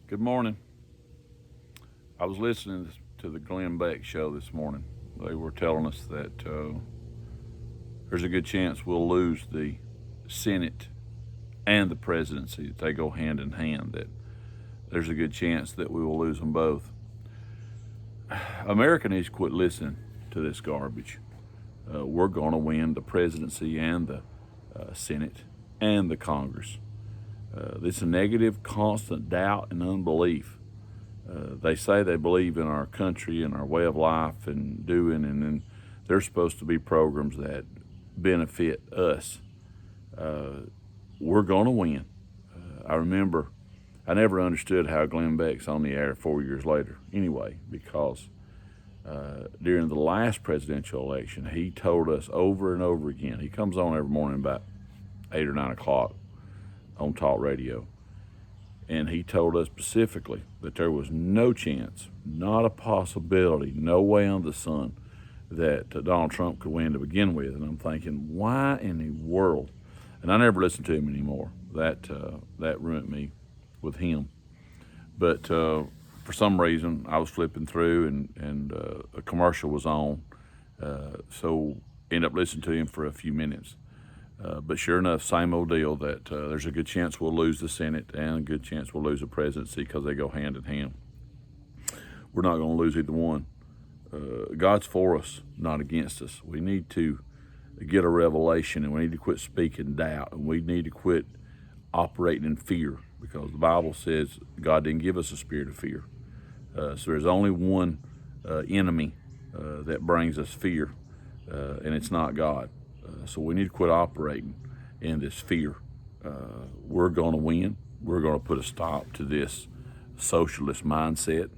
Good morning. I was listening to the Glenn Beck show this morning. They were telling us that there's a good chance we'll lose the Senate and the presidency, that they go hand in hand, that there's a good chance that we will lose them both. America needs to quit listening to this garbage. We're going to win the presidency and the Senate and the Congress. This negative, constant doubt and unbelief. They say they believe in our country and our way of life and then there's supposed to be programs that benefit us. We're going to win. I remember I never understood how Glenn Beck's on the air 4 years later anyway, because during the last presidential election, he told us over and over again. He comes on every morning about 8 or 9 o'clock on talk radio. And he told us specifically that there was no chance, not a possibility, no way under the sun that Donald Trump could win to begin with. And I'm thinking, why in the world? And I never listened to him anymore. That ruined me with him. But for some reason, I was flipping through and a commercial was on. So ended up listening to him for a few minutes. But sure enough, same old deal, that there's a good chance we'll lose the Senate and a good chance we'll lose the presidency because they go hand in hand. We're not going to lose either one. God's for us, not against us. We need to get a revelation, and we need to quit speaking doubt, and we need to quit operating in fear, because the Bible says God didn't give us a spirit of fear. So there's only one enemy that brings us fear, and it's not God. So we need to quit operating in this fear. We're going to win. We're going to put a stop to this socialist mindset.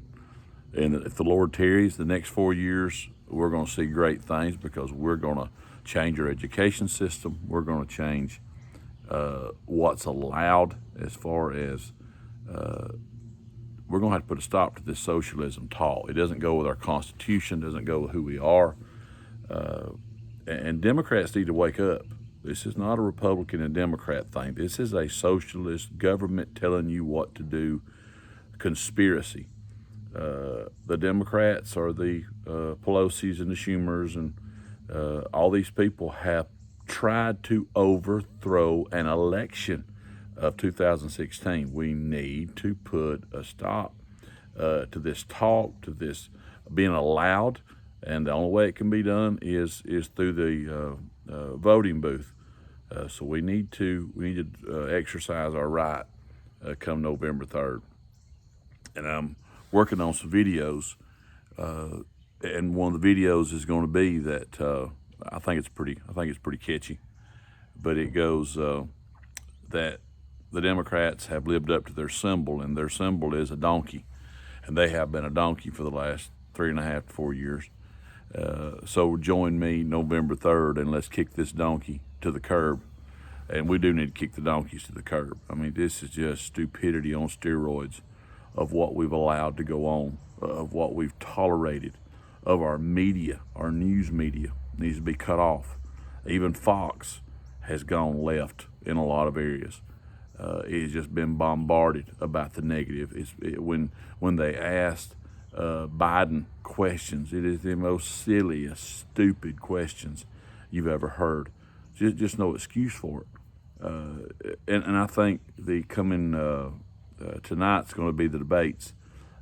And if the Lord tarries the next 4 years, we're going to see great things, because we're going to change our education system. We're going to change what's allowed as far as we're going to have to put a stop to this socialism talk. It doesn't go with our Constitution, doesn't go with who we are. And Democrats need to wake up. This is not a Republican and Democrat thing. This is a socialist government telling you what to do conspiracy. The Democrats are the Pelosi's and the Schumers, and all these people have tried to overthrow an election of 2016. We need to put a stop to this talk, to this being allowed. And the only way it can be done is through the voting booth. So we need to exercise our right come November 3rd. And I'm working on some videos, and one of the videos is going to be that I think it's pretty catchy. But it goes that the Democrats have lived up to their symbol, and their symbol is a donkey, and they have been a donkey for the last 3.5 to 4 years. So join me November 3rd, and let's kick this donkey to the curb. And we do need to kick the donkeys to the curb. I mean, this is just stupidity on steroids of what we've allowed to go on, of what we've tolerated, of our media. Our news media needs to be cut off. Even Fox has gone left in a lot of areas. It's just been bombarded about the negative. When they asked Biden questions, it is the most silliest, stupid questions you've ever heard. Just no excuse for it. And I think the coming tonight's going to be the debates,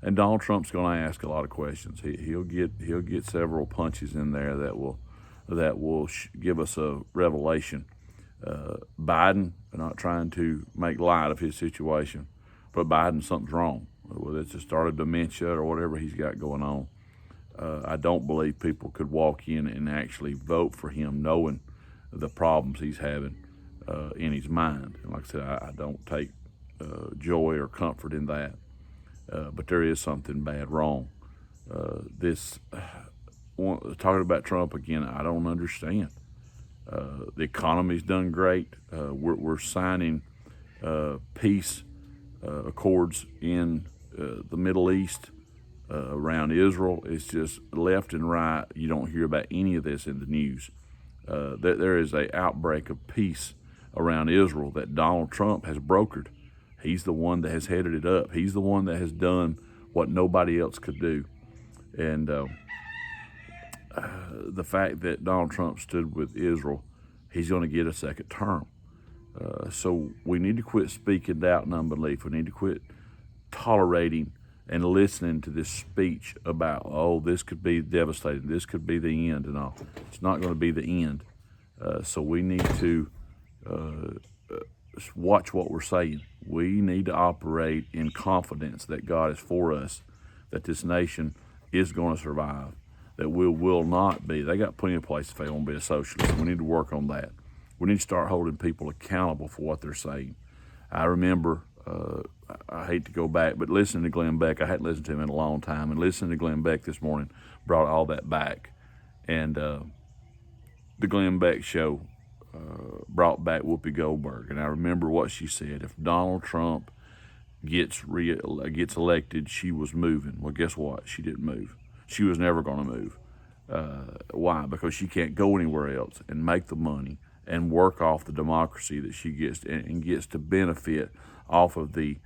and Donald Trump's going to ask a lot of questions. He'll get several punches in there that will give us a revelation. Biden, I'm not trying to make light of his situation, but Biden, something's wrong. Whether it's a start of dementia or whatever he's got going on. I don't believe people could walk in and actually vote for him knowing the problems he's having in his mind. And like I said, I don't take joy or comfort in that. But there is something bad wrong. Talking about Trump again, I don't understand. The economy's done great. We're signing peace accords in the Middle East, around Israel. It's just left and right. You don't hear about any of this in the news. There is an outbreak of peace around Israel that Donald Trump has brokered. He's the one that has headed it up. He's the one that has done what nobody else could do. And the fact that Donald Trump stood with Israel, he's going to get a second term. So we need to quit speaking doubt and unbelief. We need to quit tolerating and listening to this speech about, oh, this could be devastating, this could be the end and all. It's not going to be the end. So we need to watch what we're saying. We need to operate in confidence that God is for us, that this nation is going to survive, that we will not be. They got plenty of places if they want to be a socialist. We need to work on that. We need to start holding people accountable for what they're saying. I remember, I hate to go back, but listening to Glenn Beck, I hadn't listened to him in a long time, and listening to Glenn Beck this morning brought all that back. And the Glenn Beck show brought back Whoopi Goldberg, and I remember what she said. If Donald Trump gets elected, she was moving. Well, guess what? She didn't move. She was never going to move. Why? Because she can't go anywhere else and make the money and work off the democracy that she gets and gets to benefit off of the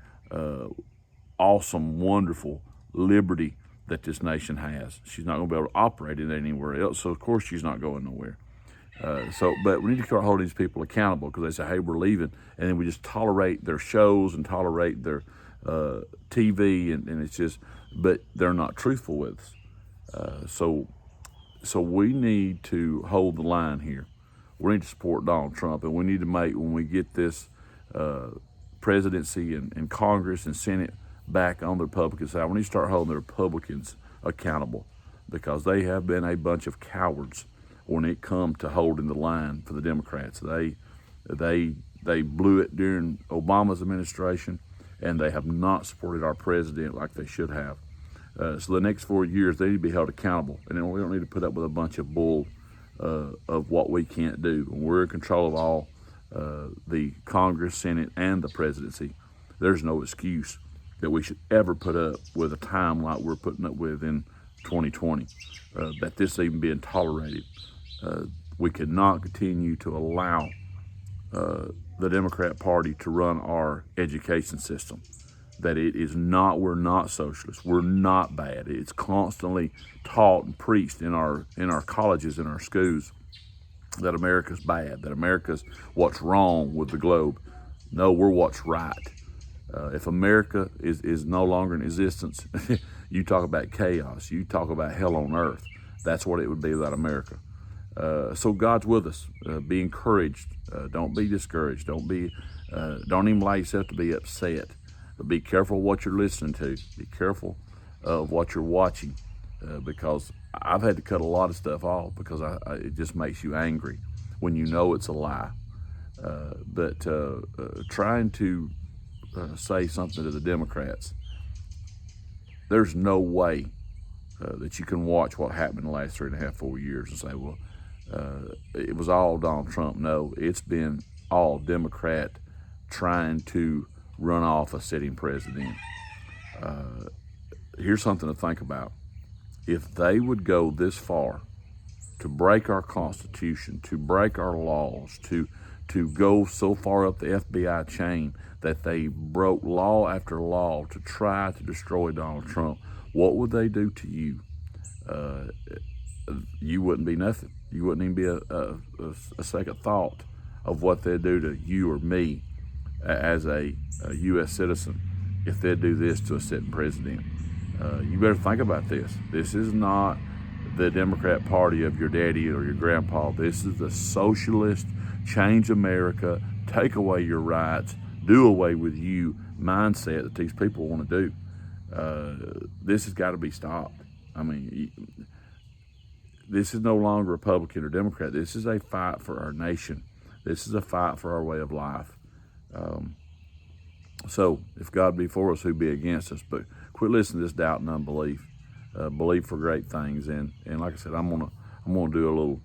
awesome, wonderful liberty that this nation has. She's not going to be able to operate in it anywhere else, so of course she's not going nowhere. But we need to start holding these people accountable, because they say, hey, we're leaving, and then we just tolerate their shows and tolerate their TV, and it's just, but they're not truthful with us. So we need to hold the line here. We need to support Donald Trump, and we need to make, when we get this presidency and Congress and Senate back on the Republican side, we need to start holding the Republicans accountable, because they have been a bunch of cowards when it comes to holding the line for the Democrats. They blew it during Obama's administration, and they have not supported our president like they should have. So the next 4 years, they need to be held accountable, and then we don't need to put up with a bunch of bull of what we can't do. When we're in control of all the Congress, Senate, and the presidency, there's no excuse that we should ever put up with a time like we're putting up with in 2020, that this is even being tolerated. We cannot continue to allow the Democrat Party to run our education system. That it is not, we're not socialists, we're not bad. It's constantly taught and preached in our colleges, in our schools, that America's bad, that America's what's wrong with the globe. No, we're what's right. If America is no longer in existence, you talk about chaos, you talk about hell on earth. That's what it would be without America. So God's with us. Be encouraged. Don't be discouraged. Don't even allow yourself to be upset. But be careful what you're listening to. Be careful of what you're watching, because I've had to cut a lot of stuff off because it just makes you angry when you know it's a lie. But trying to say something to the Democrats, there's no way that you can watch what happened in the last 3.5, 4 years and say, well, it was all Donald Trump. No, it's been all Democrat trying to run off a sitting president. Here's something to think about. If they would go this far to break our Constitution, to break our laws, to go so far up the FBI chain that they broke law after law to try to destroy Donald Trump, what would they do to you? You wouldn't be nothing. You wouldn't even be a second thought of what they'd do to you or me as a U.S. citizen if they'd do this to a sitting president. You better think about this. This is not the Democrat Party of your daddy or your grandpa. This is the socialist, change America, take away your rights, do away with you mindset that these people want to do. This has got to be stopped. I mean, this is no longer Republican or Democrat. This is a fight for our nation. This is a fight for our way of life. So if God be for us, who be against us? But quit listening to this doubt and unbelief. Believe for great things. And like I said, I'm gonna do a little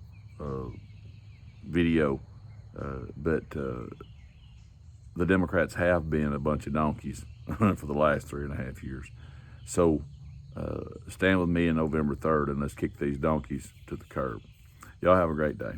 video. But the Democrats have been a bunch of donkeys for the last 3.5 years. So stand with me on November 3rd, and let's kick these donkeys to the curb. Y'all have a great day.